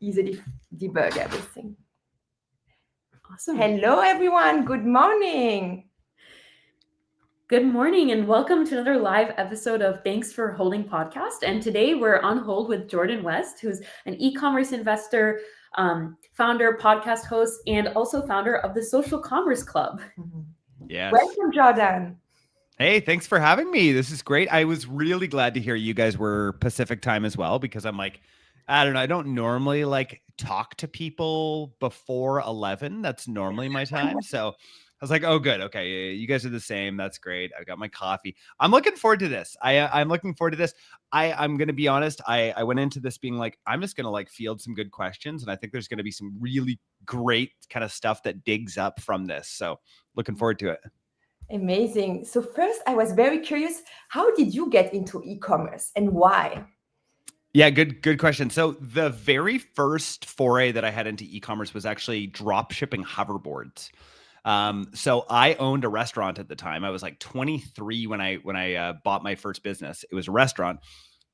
easily debug everything. Awesome. Hello, everyone. Good morning. Good morning and welcome to another live episode of Thanks for Holding podcast. And today we're on hold with Jordan West, who's an e-commerce investor, founder, podcast host, and also founder of the Social Commerce Club. Yes. Welcome, Jordan. Hey, thanks for having me. This is great. I was really glad to hear you guys were Pacific time as well, because I'm like, I don't know. I don't normally like talk to people before 11. That's normally my time. So I was like, oh, good. Okay. You guys are the same. That's great. I got my coffee. I'm looking forward to this. I'm looking forward to this. I'm going to be honest. I went into this being like, I'm just going to like field some good questions. And I think there's going to be some really great kind of stuff that digs up from this. So looking forward to it. Amazing. So first, I was very curious. How did you get into e-commerce and why? Yeah, good question. So the very first foray that I had into e-commerce was actually drop shipping hoverboards. So I owned a restaurant at the time. I was like 23 when I bought my first business. It was a restaurant,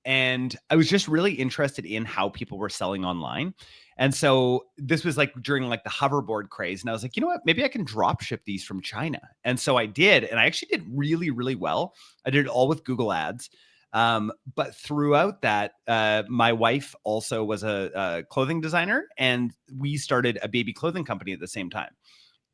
and I was just really interested in how people were selling online. And so this was like during like the hoverboard craze, and I was like, you know what? Maybe I can drop ship these from China. And so I did, and I actually did really, really well. I did it all with Google Ads. But throughout that, my wife also was a clothing designer, and we started a baby clothing company at the same time.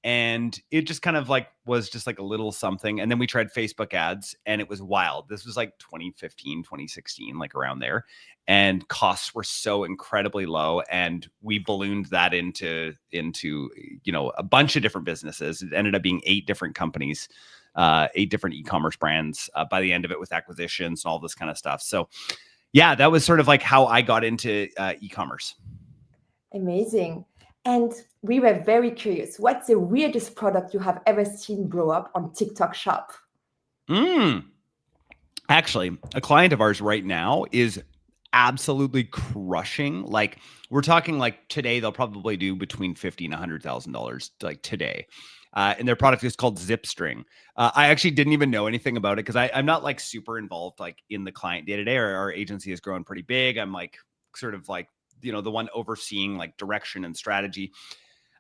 And it just kind of like was just like a little something. And then we tried Facebook ads, and it was wild. This was like 2015, 2016, like around there. And costs were so incredibly low. And we ballooned that into, a bunch of different businesses. It ended up being 8 different companies, 8 different e-commerce brands by the end of it, with acquisitions and all this kind of stuff. So yeah, that was sort of like how I got into e-commerce. Amazing. And we were very curious. What's the weirdest product you have ever seen blow up on TikTok Shop? Actually, a client of ours right now is absolutely crushing. Like, we're talking like today, they'll probably do between $50,000 and $100,000 like today. And their product is called Zipstring. I actually didn't even know anything about it because I'm not like super involved like in the client day to day. Our agency has grown pretty big. I'm like sort of like, the one overseeing like direction and strategy.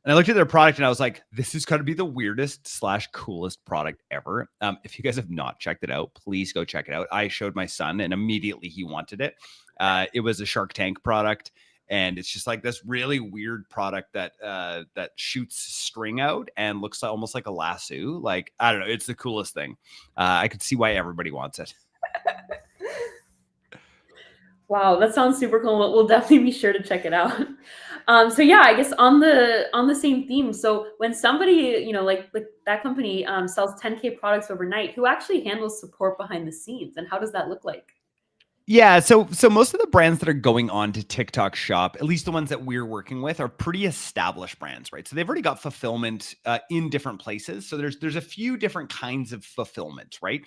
And I looked at their product and I was like, this is going to be the weirdest / coolest product ever. If you guys have not checked it out, please go check it out. I showed my son and immediately he wanted it. It was a Shark Tank product. And it's just like this really weird product that shoots string out and looks almost like a lasso. Like, I don't know. It's the coolest thing. I could see why everybody wants it. Wow, that sounds super cool. We'll definitely be sure to check it out. So yeah, I guess on the same theme. So when somebody, like that company sells 10K products overnight, who actually handles support behind the scenes, and how does that look like? Yeah, so most of the brands that are going on to TikTok Shop, at least the ones that we're working with, are pretty established brands, right? So they've already got fulfillment in different places. So there's a few different kinds of fulfillment, right?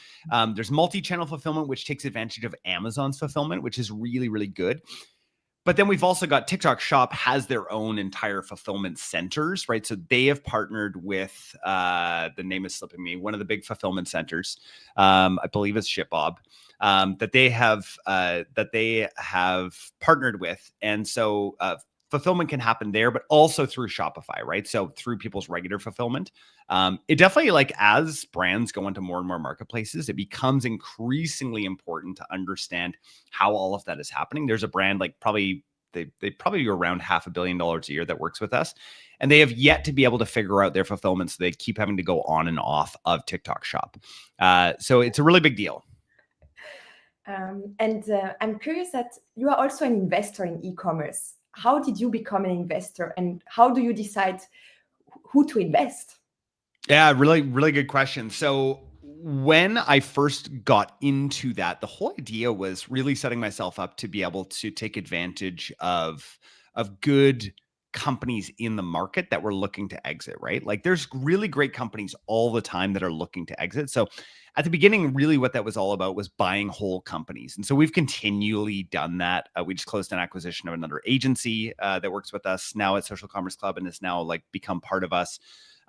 There's multi-channel fulfillment, which takes advantage of Amazon's fulfillment, which is really, really good. But then we've also got TikTok Shop has their own entire fulfillment centers, right? So they have partnered with, the name is slipping me, one of the big fulfillment centers. I believe it's ShipBob. That they have partnered with. And so fulfillment can happen there, but also through Shopify, right? So through people's regular fulfillment. It definitely, like, as brands go into more and more marketplaces, it becomes increasingly important to understand how all of that is happening. There's a brand like they probably do around $500 million a year that works with us. And they have yet to be able to figure out their fulfillment. So they keep having to go on and off of TikTok Shop. So it's a really big deal. I'm curious that you are also an investor in e-commerce. How did you become an investor, and how do you decide who to invest? Yeah, really, really good question. So when I first got into that, the whole idea was really setting myself up to be able to take advantage of good companies in the market that were looking to exit, right? Like, there's really great companies all the time that are looking to exit. So at the beginning, really what that was all about was buying whole companies. And so we've continually done that. We just closed an acquisition of another agency that works with us now at Social Commerce Club and has now like become part of us.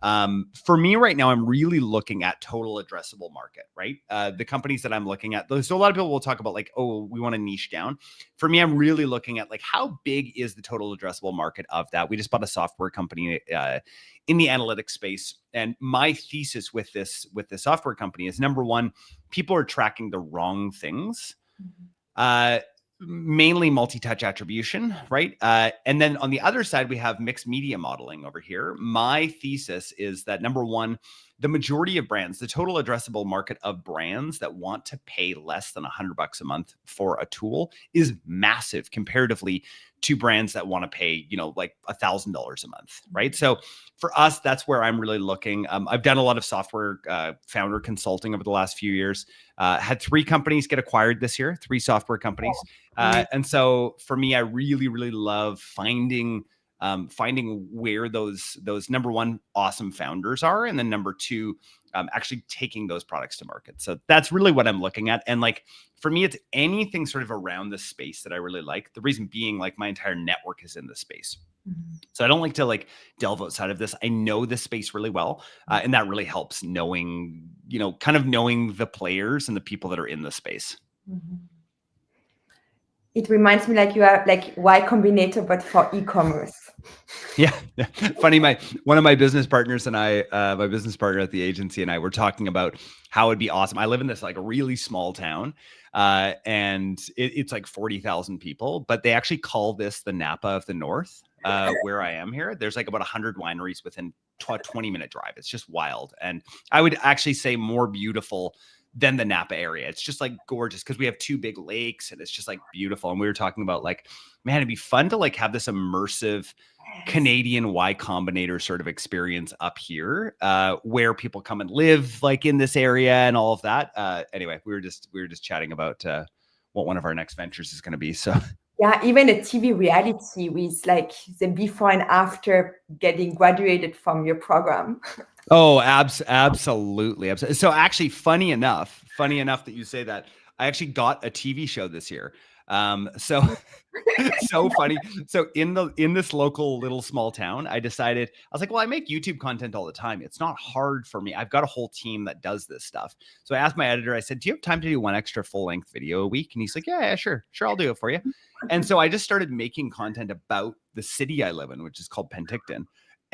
For me right now, I'm really looking at total addressable market, right? The companies that I'm looking at, so a lot of people will talk about like, oh, we want to niche down. For me, I'm really looking at like, how big is the total addressable market of that? We just bought a software company in the analytics space. And my thesis with this software company is, number one, people are tracking the wrong things. Mainly multi-touch attribution, right? And then on the other side, we have mixed media modeling over here. My thesis is that, number one, the majority of brands, the total addressable market of brands that want to pay less than $100 a month for a tool is massive comparatively to brands that want to pay, like $1,000 a month, right? So for us, that's where I'm really looking. I've done a lot of software founder consulting over the last few years. Had 3 companies get acquired this year, 3 software companies. And so for me, I really, really love finding where those number one, awesome founders are. And then number 2, actually taking those products to market. So that's really what I'm looking at. And like, for me, it's anything sort of around the space that I really like. The reason being, like, my entire network is in the space. So I don't like to like delve outside of this. I know this space really well. And that really helps knowing, kind of knowing the players and the people that are in the space. It reminds me like you are like Y Combinator, but for e-commerce. Yeah. Funny. One of my business partners and I, my business partner at the agency and I were talking about how it'd be awesome. I live in this like really small town and it's like 40,000 people, but they actually call this the Napa of the North where I am here. There's like about 100 wineries within 20-minute drive. It's just wild. And I would actually say more beautiful than the Napa area. It's just like gorgeous because we have 2 big lakes and it's just like beautiful. And we were talking about like, man, it'd be fun to like have this immersive Canadian Y Combinator sort of experience up here where people come and live like in this area and all of that. Anyway, we were just chatting about what one of our next ventures is going to be. So yeah, even a TV reality with like the before and after getting graduated from your program. Oh, absolutely. So actually, funny enough that you say that, I actually got a TV show this year. So funny. So in this local little small town, I decided, I was like, well, I make YouTube content all the time. It's not hard for me. I've got a whole team that does this stuff. So I asked my editor, I said, do you have time to do 1 extra full-length video a week? And he's like, yeah, sure, I'll do it for you. And so I just started making content about the city I live in, which is called Penticton.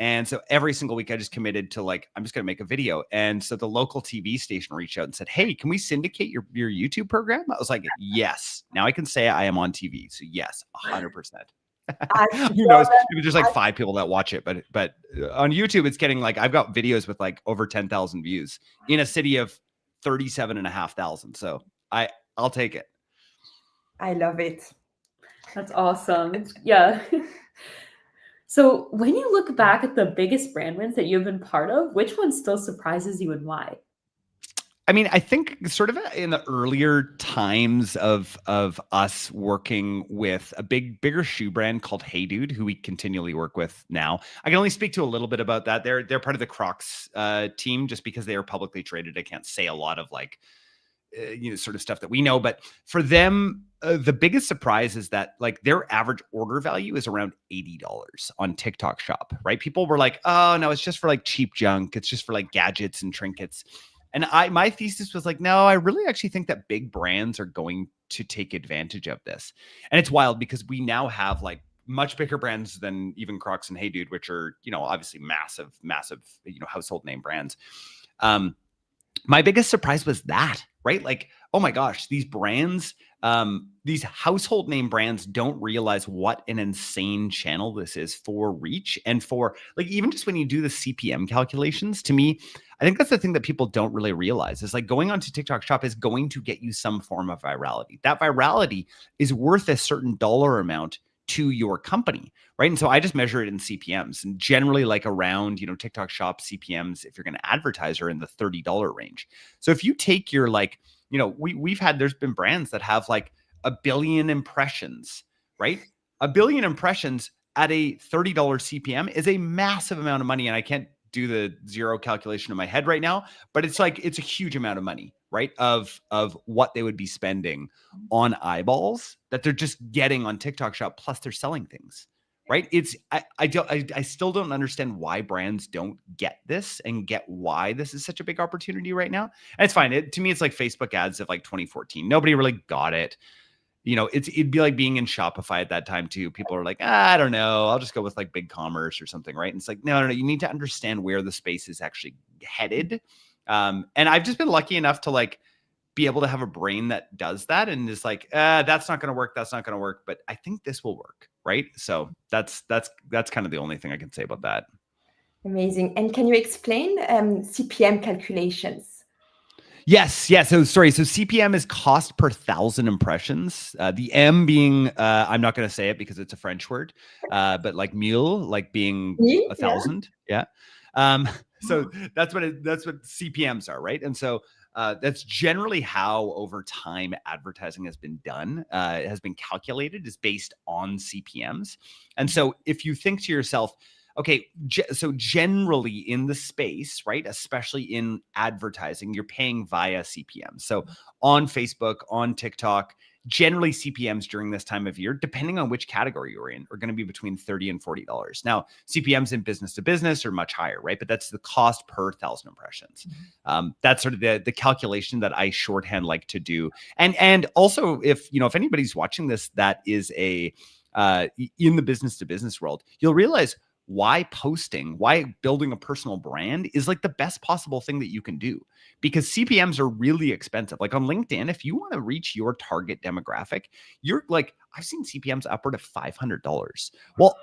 And so every single week I just committed to like, I'm just going to make a video. And so the local TV station reached out and said, hey, can we syndicate your YouTube program? I was like, yes. Now I can say I am on TV. So yes, 100%. Who knows? Maybe there's like 5 people that watch it, but on YouTube, it's getting like, I've got videos with like over 10,000 views in a city of 37,500. So I'll take it. I love it. That's awesome. Yeah. So when you look back at the biggest brand wins that you've been part of, which one still surprises you and why? I mean, I think sort of in the earlier times of us working with a bigger shoe brand called Hey Dude, who we continually work with now. I can only speak to a little bit about that. They're part of the Crocs team just because they are publicly traded. I can't say a lot of like, sort of stuff that we know, but for them, the biggest surprise is that like their average order value is around $80 on TikTok Shop, right? People were like, oh no, it's just for like cheap junk. It's just for like gadgets and trinkets. And my thesis was like, no, I really actually think that big brands are going to take advantage of this. And it's wild because we now have like much bigger brands than even Crocs and Hey Dude, which are, obviously massive, household name brands. My biggest surprise was that, right? Like, oh my gosh, these brands, these household name brands don't realize what an insane channel this is for reach and for like, even just when you do the CPM calculations, to me, I think that's the thing that people don't really realize is like going onto TikTok Shop is going to get you some form of virality. That virality is worth a certain dollar amount to your company, right? And so I just measure it in CPMs, and generally like around, TikTok Shop CPMs, if you're going to advertise, are in the $30 range. So if you take your like, there's been brands that have like 1 billion impressions, right? 1 billion impressions at a $30 CPM is a massive amount of money. And I can't do the zero calculation in my head right now, but it's like, it's a huge amount of money, right? Of what they would be spending on eyeballs that they're just getting on TikTok Shop. Plus they're selling things, right? I still don't understand why brands don't get this and get why this is such a big opportunity right now. And it's fine. To me, it's like Facebook ads of like 2014. Nobody really got it. It'd be like being in Shopify at that time too. People are like, I don't know, I'll just go with like big commerce or something, right? And it's like, no, you need to understand where the space is actually headed. And I've just been lucky enough to like be able to have a brain that does that and is like, that's not going to work. That's not going to work. But I think this will work, right? So that's kind of the only thing I can say about that. Amazing. And can you explain CPM calculations? Yes. Yeah. So CPM is cost per 1,000 impressions. The M being, I'm not going to say it because it's a French word, but like mille, like being 1,000. Yeah. So that's what CPMs are, right? And so that's generally how over time advertising has been done. It has been calculated is based on CPMs. And so if you think to yourself, okay, so generally in the space, right, especially in advertising, you're paying via CPM. So on Facebook, on TikTok, generally CPMs during this time of year, depending on which category you're in, are going to be between $30 and $40. Now, CPMs in business to business are much higher, right? But that's the cost per 1,000 impressions. That's sort of the calculation that I shorthand like to do. And also, if anybody's watching this, that is in the business to business world, you'll realize why building a personal brand is like the best possible thing that you can do, because CPMs are really expensive. Like on LinkedIn, if you want to reach your target demographic, you're like, I've seen CPMs upward of $500. Well,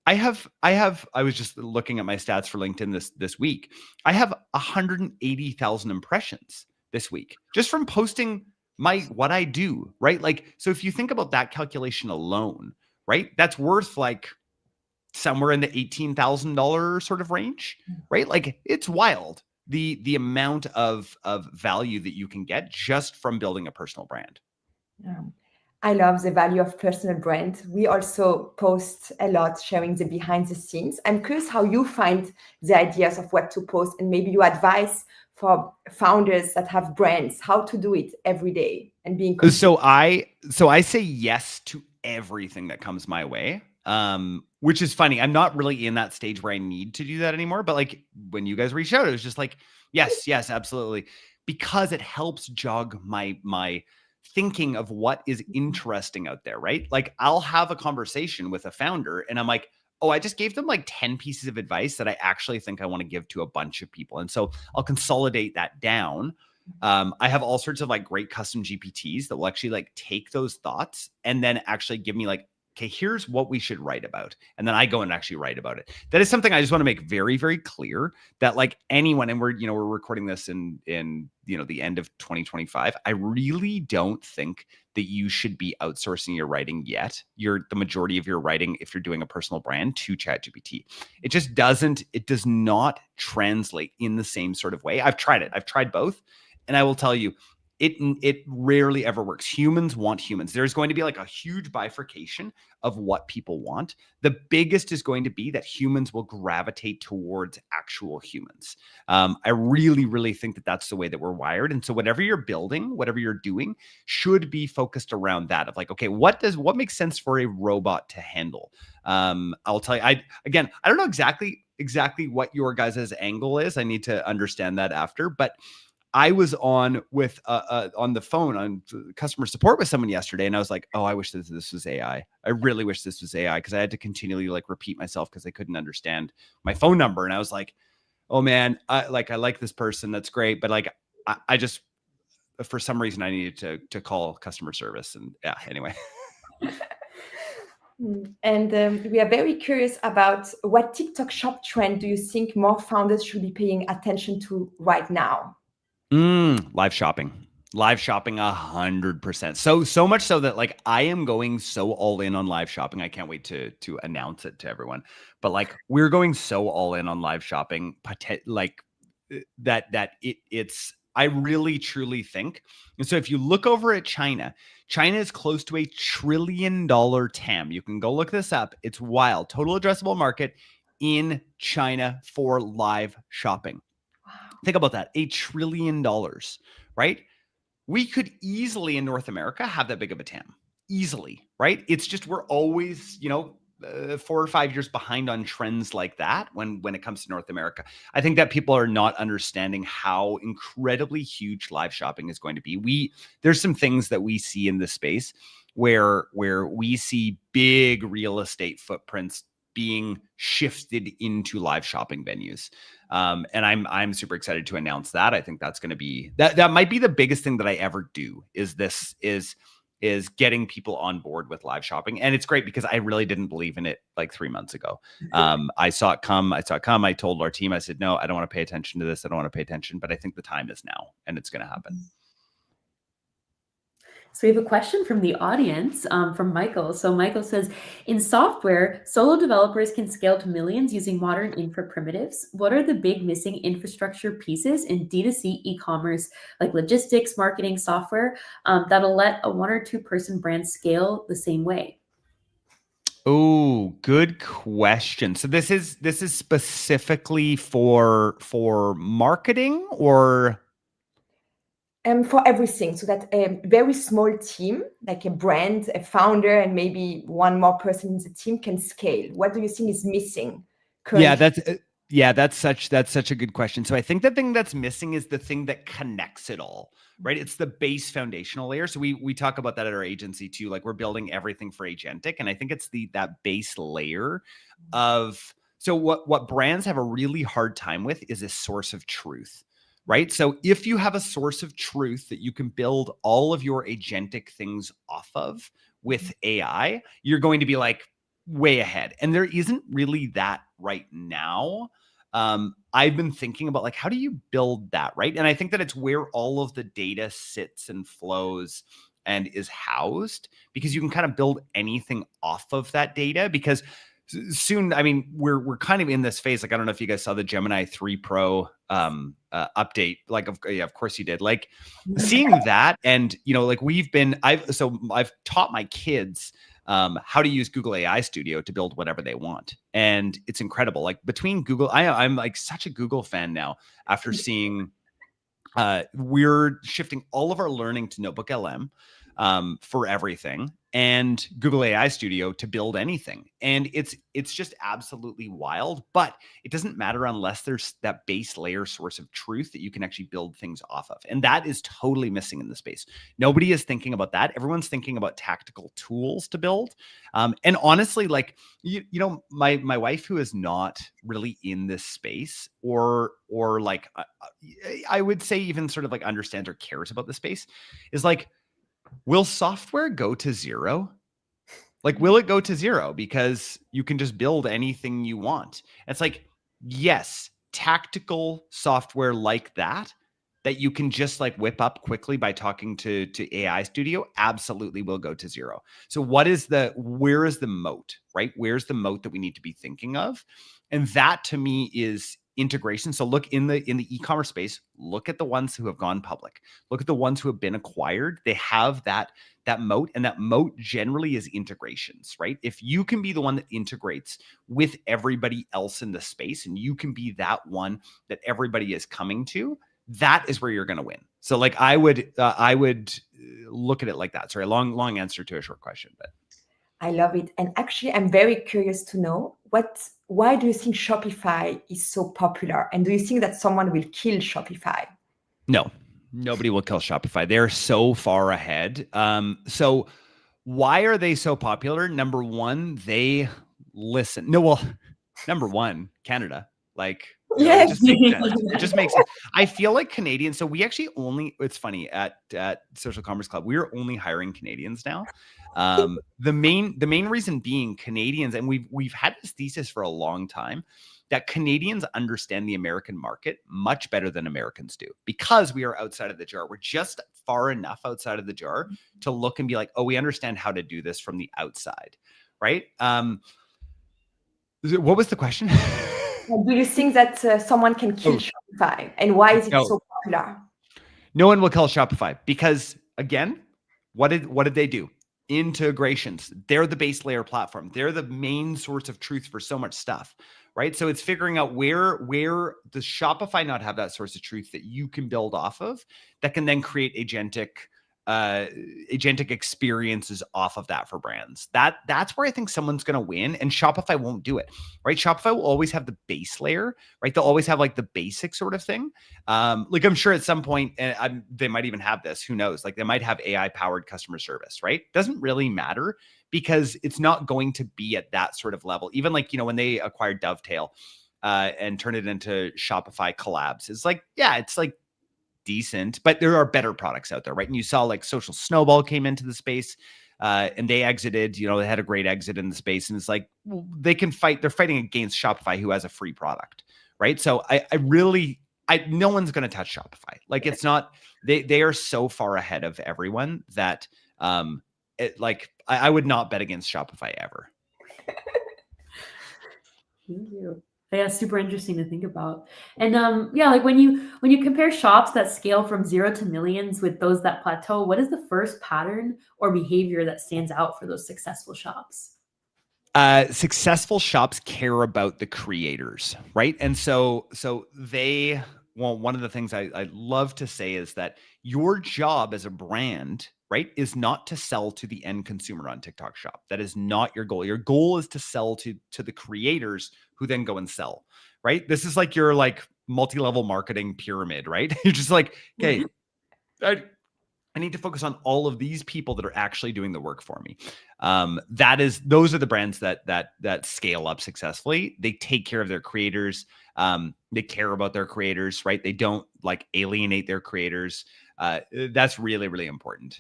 I was just looking at my stats for LinkedIn this week. I have 180,000 impressions this week just from posting what I do, right? Like, so if you think about that calculation alone, right, that's worth like somewhere in the $18,000 sort of range, right? Like it's wild the amount of value that you can get just from building a personal brand. I love the value of personal brand. We also post a lot sharing the behind the scenes. I'm curious how you find the ideas of what to post, and maybe your advice for founders that have brands, how to do it every day and being consistent. So I say yes to everything that comes my way. Which is funny. I'm not really in that stage where I need to do that anymore. But like when you guys reached out, it was just like, yes, absolutely. Because it helps jog my thinking of what is interesting out there, right? Like I'll have a conversation with a founder and I'm like, oh, I just gave them like 10 pieces of advice that I actually think I want to give to a bunch of people. And so I'll consolidate that down. I have all sorts of like great custom GPTs that will actually like take those thoughts and then actually give me like, okay, here's what we should write about. And then I go and actually write about it. That is something I just want to make very, very clear that like anyone, and we're recording this in the end of 2025. I really don't think that you should be outsourcing your writing yet. The majority of your writing, if you're doing a personal brand, to ChatGPT. It does not translate in the same sort of way. I've tried it. I've tried both. And I will tell you, it rarely ever works. Humans want humans. There's going to be like a huge bifurcation of what people want. The biggest is going to be that humans will gravitate towards actual humans. I really, really think that that's the way that we're wired. And so whatever you're building, whatever you're doing should be focused around that of like, okay, what makes sense for a robot to handle? I'll tell you, I don't know exactly what your guys' angle is. I need to understand that after, but I was on the phone on customer support with someone yesterday, and I was like, "Oh, I wish this was AI. I really wish this was AI," because I had to continually like repeat myself because I couldn't understand my phone number, and I was like, "Oh man, I like this person. That's great, but like I just for some reason I needed to call customer service." And yeah, anyway. And we are very curious about what TikTok shop trend do you think more founders should be paying attention to right now? Live shopping 100%. So much so that like I am going so all in on live shopping. I can't wait to announce it to everyone. But like we're going so all in on live shopping, like that it's. I really truly think. And so if you look over at China is close to $1 trillion TAM. You can go look this up. It's wild. Total addressable market in China for live shopping. Think about that. $1 trillion, right? We could easily in North America have that big of a TAM. Easily, right? It's just we're always, 4 or 5 years behind on trends like that when it comes to North America. I think that people are not understanding how incredibly huge live shopping is going to be. There's some things that we see in this space where we see big real estate footprints being shifted into live shopping venues. And I'm super excited to announce that. I think that's going to be that might be the biggest thing that I ever do is getting people on board with live shopping. And it's great because I really didn't believe in it like 3 months ago. I saw it come. I told our team, I said, no, I don't want to pay attention to this. I don't want to pay attention, but I think the time is now and it's going to happen. So we have a question from the audience from Michael. So Michael says, in software, solo developers can scale to millions using modern infra primitives. What are the big missing infrastructure pieces in D2C e-commerce, like logistics, marketing, software, that'll let a 1 or 2 person brand scale the same way? Oh, good question. So this is specifically for marketing or? For everything, so that a very small team, like a brand, a founder, and maybe one more person in the team can scale. What do you think is missing currently? That's such a good question. So I think the thing that's missing is the thing that connects it all, right? It's the base foundational layer. So we talk about that at our agency too. Like we're building everything for agentic, and I think it's that base layer of. So what brands have a really hard time with is a source of truth. Right. So if you have a source of truth that you can build all of your agentic things off of with AI, you're going to be like way ahead. And there isn't really that right now. I've been thinking about like, how do you build that? Right. And I think that it's where all of the data sits and flows and is housed, because you can kind of build anything off of that data. Because soon, I mean, we're kind of in this phase. Like, I don't know if you guys saw the Gemini 3 Pro update. Like, of course you did. Like, seeing that, and like I've taught my kids how to use Google AI Studio to build whatever they want, and it's incredible. Like between Google, I'm like such a Google fan now after seeing. We're shifting all of our learning to Notebook LM for everything, and Google AI Studio to build anything. And it's just absolutely wild, but it doesn't matter unless there's that base layer source of truth that you can actually build things off of. And that is totally missing in the space. Nobody is thinking about that. Everyone's thinking about tactical tools to build. And honestly, like, my wife, who is not really in this space or like, I would say even sort of like understands or cares about the space, is like, will software go to zero? Like, will it go to zero because you can just build anything you want? It's like, yes, tactical software like that you can just like whip up quickly by talking to AI Studio absolutely will go to zero. So where is the moat, right? Where's the moat that we need to be thinking of? And that to me is integration. So look in the e-commerce space, look at the ones who have gone public, look at the ones who have been acquired. They have that moat, and that moat generally is integrations, right? If you can be the one that integrates with everybody else in the space, and you can be that one that everybody is coming to, that is where you're going to win. So like I would look at it like that. Sorry, long answer to a short question, but I love it. And actually, I'm very curious to know why do you think Shopify is so popular? And do you think that someone will kill Shopify? No, nobody will kill Shopify. They're so far ahead. So why are they so popular? Number one, they listen. No, well, number one, Canada. Like, Yes. it just makes sense. It just makes sense. I feel like Canadians. So we actually it's funny at Social Commerce Club, we're only hiring Canadians now. The main reason being Canadians, and we've had this thesis for a long time, that Canadians understand the American market much better than Americans do, because we are outside of the jar. We're just far enough outside of the jar to look and be like, oh, we understand how to do this from the outside, right? What was the question? Do you think that someone can kill Shopify? And why is it so popular? No one will kill Shopify because, again, what did they do? Integrations. They're the base layer platform. They're the main source of truth for so much stuff, right? So it's figuring out where does Shopify not have that source of truth that you can build off of, that can then create agentic agentic experiences off of that for brands. That's where I think someone's going to win, and Shopify won't do it, right? Shopify will always have the base layer, right? They'll always have like the basic sort of thing. Like I'm sure at some point, and they might even have this, who knows? Like they might have AI powered customer service, right? Doesn't really matter because it's not going to be at that sort of level. Even like, when they acquired Dovetail and turned it into Shopify Collabs, it's like, yeah, it's like decent, but there are better products out there, right? And you saw like Social Snowball came into the space and they exited, they had a great exit in the space, and it's like, well, they can fight. They're fighting against Shopify, who has a free product, right? So no one's going to touch Shopify. Like it's not, they are so far ahead of everyone that I would not bet against Shopify ever. Thank you. Yeah, super interesting to think about. And like when you compare shops that scale from 0 to millions with those that plateau, what is the first pattern or behavior that stands out for those successful shops? Successful shops care about the creators, right? And so one of the things I love to say is that your job as a brand, right, is not to sell to the end consumer on TikTok Shop. That is not your goal. Your goal is to sell to the creators who then go and sell, right? This is like your like multi-level marketing pyramid, right? You're just like, okay, I need to focus on all of these people that are actually doing the work for me. Those are the brands that scale up successfully. They take care of their creators. They care about their creators, right? They don't like alienate their creators. That's really, really important.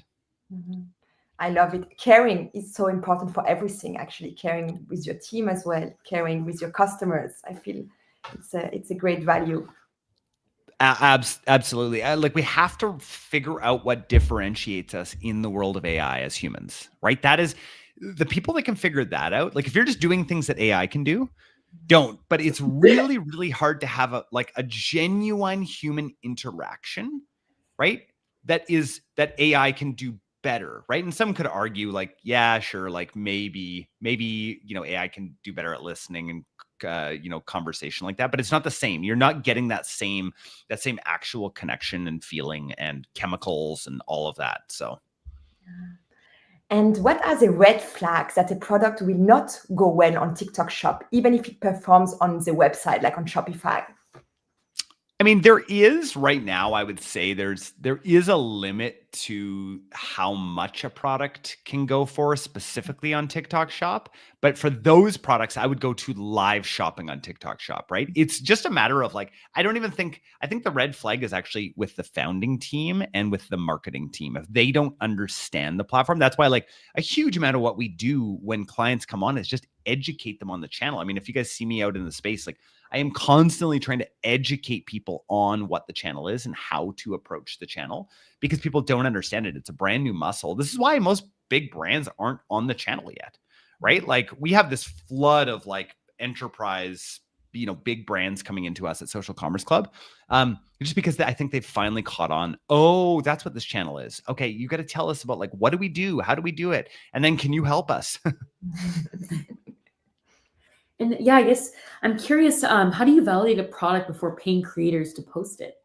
Mm-hmm. I love it. Caring is so important for everything, actually. Caring with your team as well, caring with your customers. I feel it's a great value. Absolutely. Like we have to figure out what differentiates us in the world of AI as humans, right? That is the people that can figure that out. Like if you're just doing things that AI can do, don't. But it's really, really hard to have a genuine human interaction, right? That AI can do better, right? And some could argue like, yeah, sure, like maybe AI can do better at listening and conversation like that, but it's not the same. You're not getting that same actual connection and feeling and chemicals and all of that. So and what are the red flags that a product will not go well on TikTok Shop, even if it performs on the website, like on Shopify? I mean, there is right now, I would say there is a limit to how much a product can go for specifically on TikTok Shop. But for those products, I would go to live shopping on TikTok Shop, right? It's just a matter of like, I think the red flag is actually with the founding team and with the marketing team. If they don't understand the platform, that's why like a huge amount of what we do when clients come on is just educate them on the channel. I mean, if you guys see me out in the space, like I am constantly trying to educate people on what the channel is and how to approach the channel because people don't understand it. It's a brand new muscle. This is why most big brands aren't on the channel yet, right? Like we have this flood of like enterprise, big brands coming into us at Social Commerce Club. Just because I think they've finally caught on. Oh, that's what this channel is. Okay, you got to tell us about like, what do we do? How do we do it? And then can you help us? And yeah, I guess I'm curious, how do you validate a product before paying creators to post it?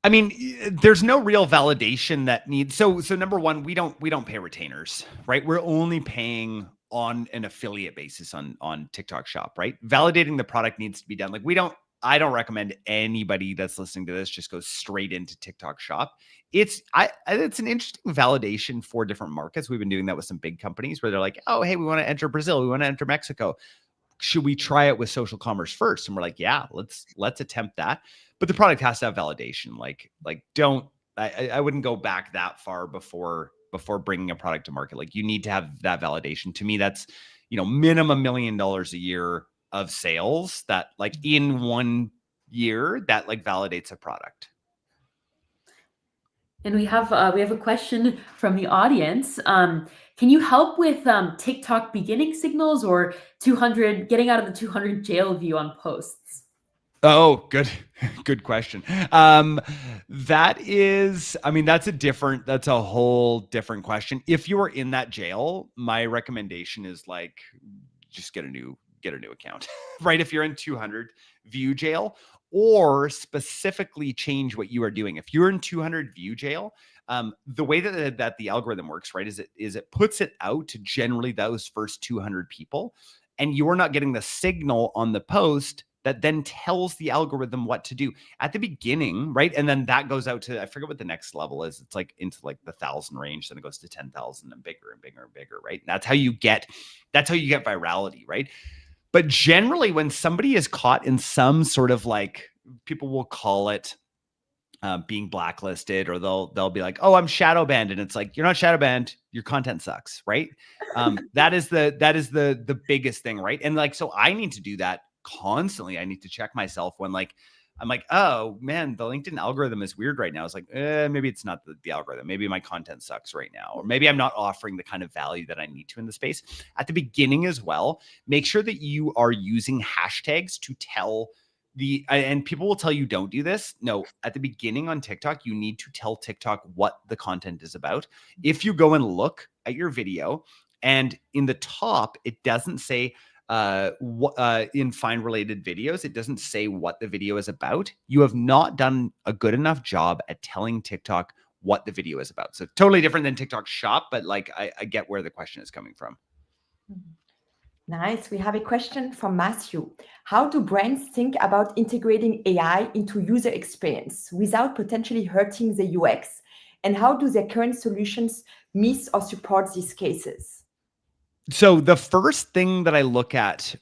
I mean, there's no real validation that needs. So number one, we don't pay retainers, right? We're only paying on an affiliate basis on TikTok Shop, right? Validating the product needs to be done. Like I don't recommend anybody that's listening to this just go straight into TikTok Shop. It's an interesting validation for different markets. We've been doing that with some big companies where they're like, oh, hey, we want to enter Brazil. We want to enter Mexico. Should we try it with social commerce first? And we're like, yeah, let's attempt that. But the product has to have validation. I wouldn't go back that far before bringing a product to market. Like you need to have that validation. To me, that's, minimum $1 million a year of sales that like in 1 year that like validates a product. And we have a question from the audience. Can you help with TikTok beginning signals or getting out of the 200 jail view on posts? Oh, good question. That's a whole different question. If you are in that jail, my recommendation is just get a new account, right? If you're in 200 view jail, or specifically change what you are doing. If you're in 200 view jail, the way that the algorithm works, right, is it puts it out to generally those first 200 people, and you're not getting the signal on the post that then tells the algorithm what to do at the beginning, right? And then that goes out to, I forget what the next level is. It's like into like the 1,000 range, then it goes to 10,000 and bigger and bigger and bigger, right? And that's how you get virality, right? But generally, when somebody is caught in some sort of like, people will call it being blacklisted, or they'll be like, oh, I'm shadow banned. And it's like, you're not shadow banned, your content sucks, right? That is the biggest thing, right? And like, so I need to do that constantly. I need to check myself when like, I'm like, oh man, the LinkedIn algorithm is weird right now. It's like, maybe it's not the algorithm. Maybe my content sucks right now, or maybe I'm not offering the kind of value that I need to in the space. At the beginning as well, make sure that you are using hashtags to tell and people will tell you don't do this. No, at the beginning on TikTok, you need to tell TikTok what the content is about. If you go and look at your video and in the top, it doesn't say in find related videos, it doesn't say what the video is about. You have not done a good enough job at telling TikTok what the video is about. So totally different than TikTok Shop, but like I get where the question is coming from. Nice. We have a question from Matthew. How do brands think about integrating AI into user experience without potentially hurting the UX? And how do their current solutions miss or support these cases? So the first thing that I look at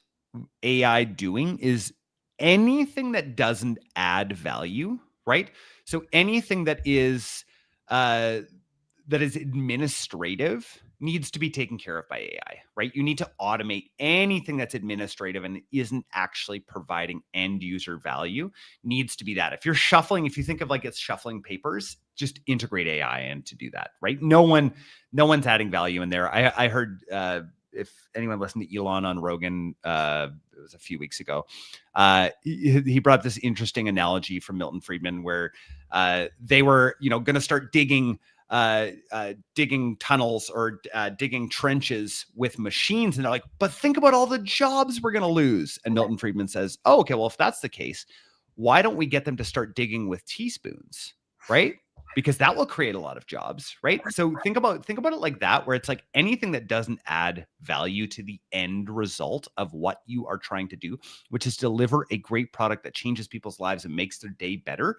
AI doing is anything that doesn't add value, right? So anything that is administrative needs to be taken care of by AI, right? You need to automate anything that's administrative and isn't actually providing end user value. Needs to be that. If you think of like it's shuffling papers, just integrate AI in to do that, right? No one's adding value in there. I heard if anyone listened to Elon on Rogan, it was a few weeks ago, he brought this interesting analogy from Milton Friedman where they were, going to start digging tunnels or digging trenches with machines. And they're like, but think about all the jobs we're going to lose. And Milton Friedman says, oh, okay, well, if that's the case, why don't we get them to start digging with teaspoons, right? Because that will create a lot of jobs, right? So think about it like that, where it's like anything that doesn't add value to the end result of what you are trying to do, which is deliver a great product that changes people's lives and makes their day better,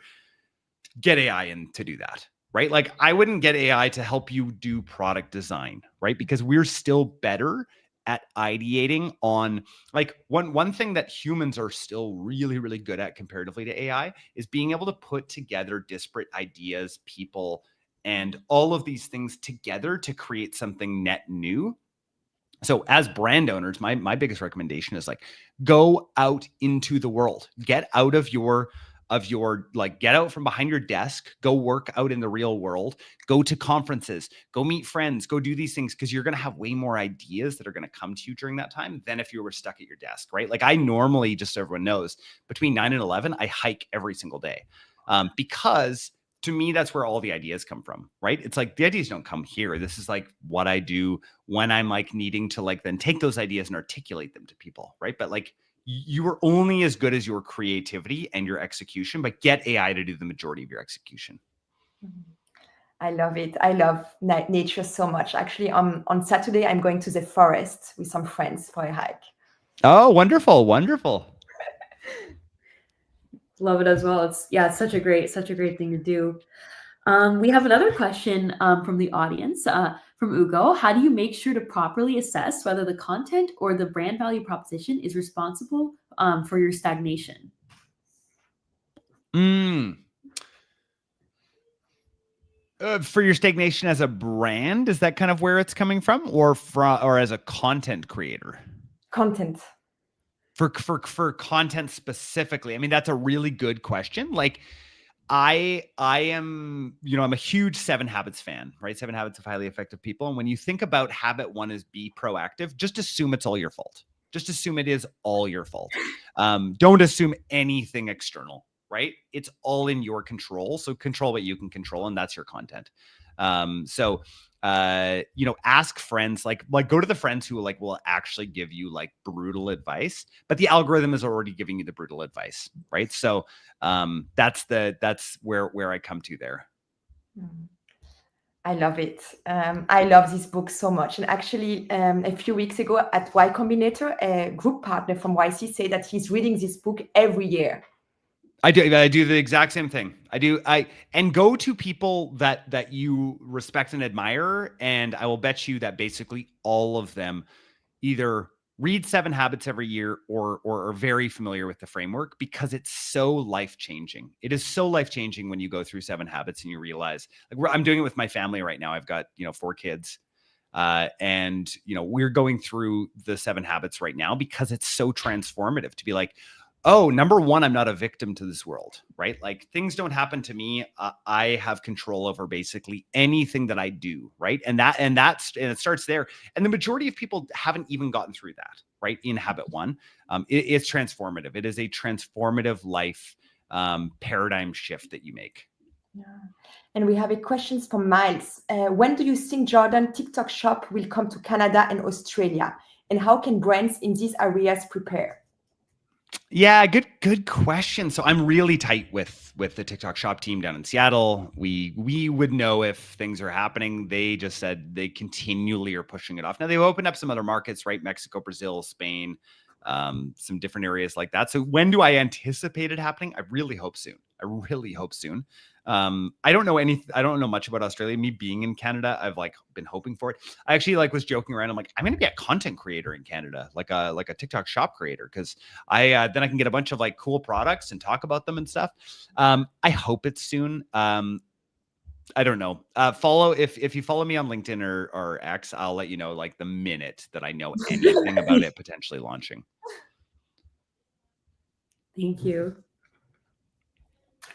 get AI in to do that, right? Like I wouldn't get AI to help you do product design, right? Because we're still better at ideating on like one thing that humans are still really, really good at comparatively to AI is being able to put together disparate ideas, people, and all of these things together to create something net new. So as brand owners, my biggest recommendation is like, go out into the world, get out of your like, get out from behind your desk, go work out in the real world, go to conferences, go meet friends, go do these things, because you're going to have way more ideas that are going to come to you during that time than if you were stuck at your desk, right? Like I normally, just so everyone knows, between 9 and 11, I hike every single day because to me, that's where all the ideas come from, right? It's like the ideas don't come here. This is like what I do when I'm like needing to like then take those ideas and articulate them to people, right? But like you are only as good as your creativity and your execution, but get AI to do the majority of your execution. I love it. I love nature so much. Actually, on Saturday, I'm going to the forest with some friends for a hike. Oh, wonderful. Wonderful. Love it as well. It's such a great thing to do. We have another question from the audience, from Ugo. How do you make sure to properly assess whether the content or the brand value proposition is responsible for your stagnation? For your stagnation as a brand, is that kind of where it's coming from, or as a content creator? Content. For content specifically, I mean, that's a really good question. Like I am, I'm a huge 7 Habits fan, right? 7 Habits of Highly Effective People. And when you think about habit 1 is be proactive, just assume it's all your fault. Just assume it is all your fault. Don't assume anything external, right? It's all in your control. So control what you can control, and that's your content. So ask friends, like go to the friends who like will actually give you like brutal advice, but the algorithm is already giving you the brutal advice, right? So that's where I come to there. Mm. I love it. I love this book so much. And actually, a few weeks ago at Y Combinator, a group partner from YC said that he's reading this book every year. I do the exact same thing. And go to people that you respect and admire, and I will bet you that basically all of them either read 7 Habits every year or are very familiar with the framework, because it's so life-changing. It is so life-changing when you go through 7 Habits and you realize, like, I'm doing it with my family right now. I've got 4 kids. And we're going through the 7 Habits right now because it's so transformative to be like, oh, number one, I'm not a victim to this world, right? Like, things don't happen to me. I have control over basically anything that I do, right? And it starts there. And the majority of people haven't even gotten through that, right? In Habit 1, it's transformative. It is a transformative life paradigm shift that you make. Yeah. And we have a question from Miles. When do you think Jordan TikTok shop will come to Canada and Australia? And how can brands in these areas prepare? Yeah, good question. So I'm really tight with the TikTok shop team down in Seattle. We would know if things are happening. They just said they continually are pushing it off. Now they've opened up some other markets, right? Mexico, Brazil, Spain, some different areas like that. So when do I anticipate it happening? I really hope soon. I don't know much about Australia. Me being in Canada, I've like been hoping for it. I actually was joking around. I'm like, I'm going to be a content creator in Canada, like a TikTok shop creator, because then I can get a bunch of like cool products and talk about them and stuff. I hope it's soon. I don't know. If you follow me on LinkedIn or X, I'll let you know like the minute that I know anything about it potentially launching. Thank you.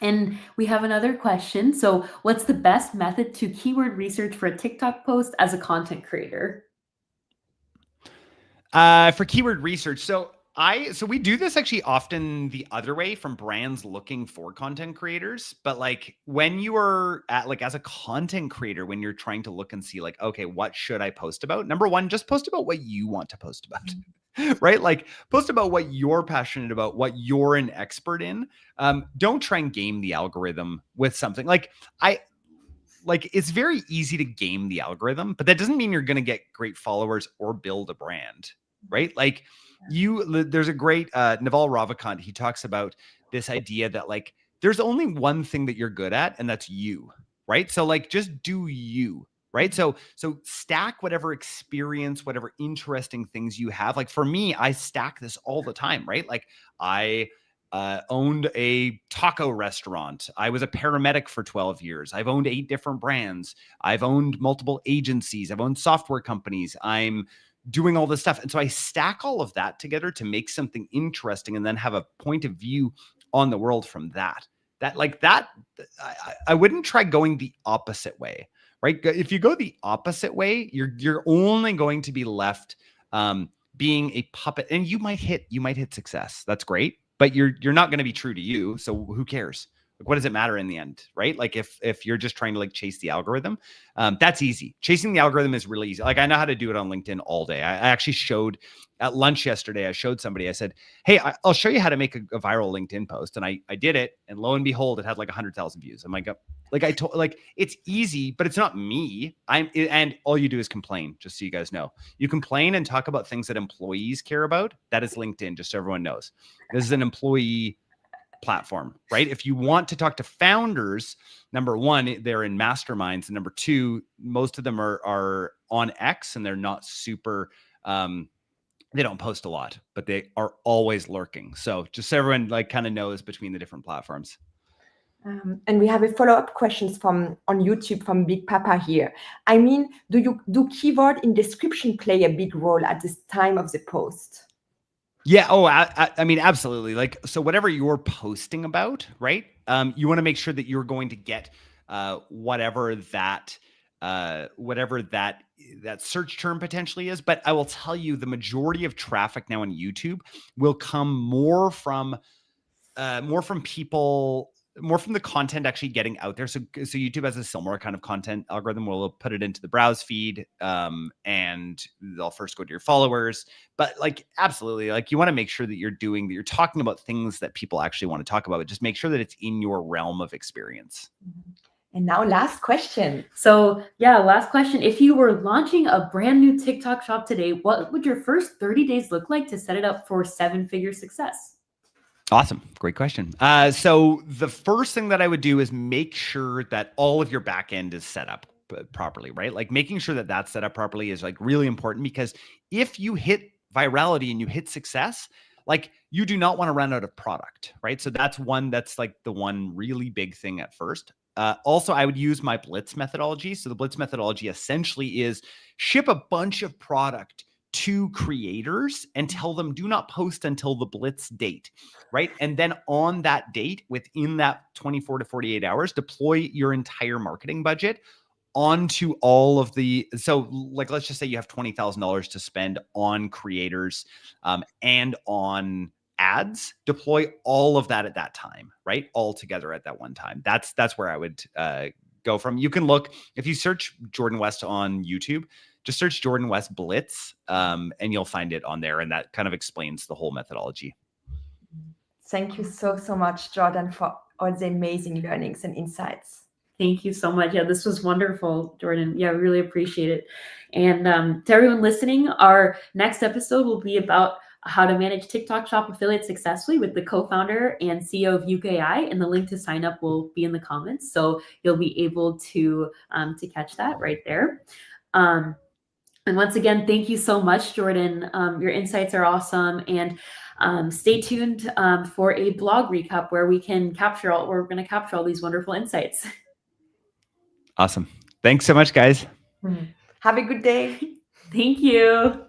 And we have another question. So what's the best method to keyword research for a TikTok post as a content creator? For keyword research. So we do this actually often the other way, from brands looking for content creators. But like when you are as a content creator, when you're trying to look and see like, okay, what should I post about? Number one, just post about what you want to post about. Right? Like, post about what you're passionate about, what you're an expert in. Don't try and game the algorithm with something it's very easy to game the algorithm, but that doesn't mean you're going to get great followers or build a brand, right? Like there's a great Naval Ravikant. He talks about this idea that like, there's only one thing that you're good at, and that's you, right? So like, just do you. Right. So stack whatever experience, whatever interesting things you have. Like for me, I stack this all the time, right? Like I owned a taco restaurant. I was a paramedic for 12 years. I've owned 8 different brands. I've owned multiple agencies. I've owned software companies. I'm doing all this stuff. And so I stack all of that together to make something interesting, and then have a point of view on the world from that. I wouldn't try going the opposite way. Right? If you go the opposite way, you're only going to be left being a puppet, and you might hit success. That's great, but you're not going to be true to you. So who cares? Like, what does it matter in the end, right? Like if you're just trying to like chase the algorithm, that's easy. Chasing the algorithm is really easy. Like I know how to do it on LinkedIn all day. I actually showed at lunch yesterday. I showed somebody. I said, "Hey, I'll show you how to make a viral LinkedIn post," and I did it, and lo and behold, it had like 100,000 views. I'm like, it's easy, but it's not me. And all you do is complain. Just so you guys know, you complain and talk about things that employees care about. That is LinkedIn. Just so everyone knows, this is an employee platform, right? If you want to talk to founders, number one, they're in masterminds, and number two, most of them are on X, and they're not super. They don't post a lot, but they are always lurking. So just so everyone like kind of knows between the different platforms. And we have a follow-up questions on YouTube from Big Papa here. I mean, do keyword in description play a big role at this time of the post? Yeah. Oh, I mean, absolutely. Like, so whatever you're posting about, right? You want to make sure that you're going to get whatever that search term potentially is. But I will tell you, the majority of traffic now on YouTube will come more from people from the content actually getting out there. So YouTube has a similar kind of content algorithm where we'll put it into the browse feed, and they'll first go to your followers. But like, absolutely, like you want to make sure that you're talking about things that people actually want to talk about, but just make sure that it's in your realm of experience. And now last question. So yeah, last question. If you were launching a brand new TikTok shop today, what would your first 30 days look like to set it up for 7-figure success? Awesome. Great question. So the first thing that I would do is make sure that all of your back end is set up properly, right? Like making sure that that's set up properly is like really important, because if you hit virality and you hit success, like you do not want to run out of product, right? So that's like the one really big thing at first. Also, I would use my Blitz methodology. So the Blitz methodology essentially is ship a bunch of product to creators and tell them do not post until the Blitz date, right? And then on that date, within that 24 to 48 hours, deploy your entire marketing budget onto all of the, so like, let's just say you have $20,000 to spend on creators and on ads, deploy all of that at that time, right? All together at that one time. That's where I would go from. You can look, if you search Jordan West on YouTube, just search Jordan West Blitz, and you'll find it on there. And that kind of explains the whole methodology. Thank you so much, Jordan, for all the amazing learnings and insights. Thank you so much. Yeah, this was wonderful, Jordan. Yeah, I really appreciate it. And to everyone listening, our next episode will be about how to manage TikTok shop affiliates successfully with the co-founder and CEO of UKI, and the link to sign up will be in the comments, so you'll be able to catch that right there. And once again, thank you so much, Jordan. Your insights are awesome, and stay tuned for a blog recap where we're going to capture all these wonderful insights. Awesome. Thanks so much, guys. Have a good day. Thank you.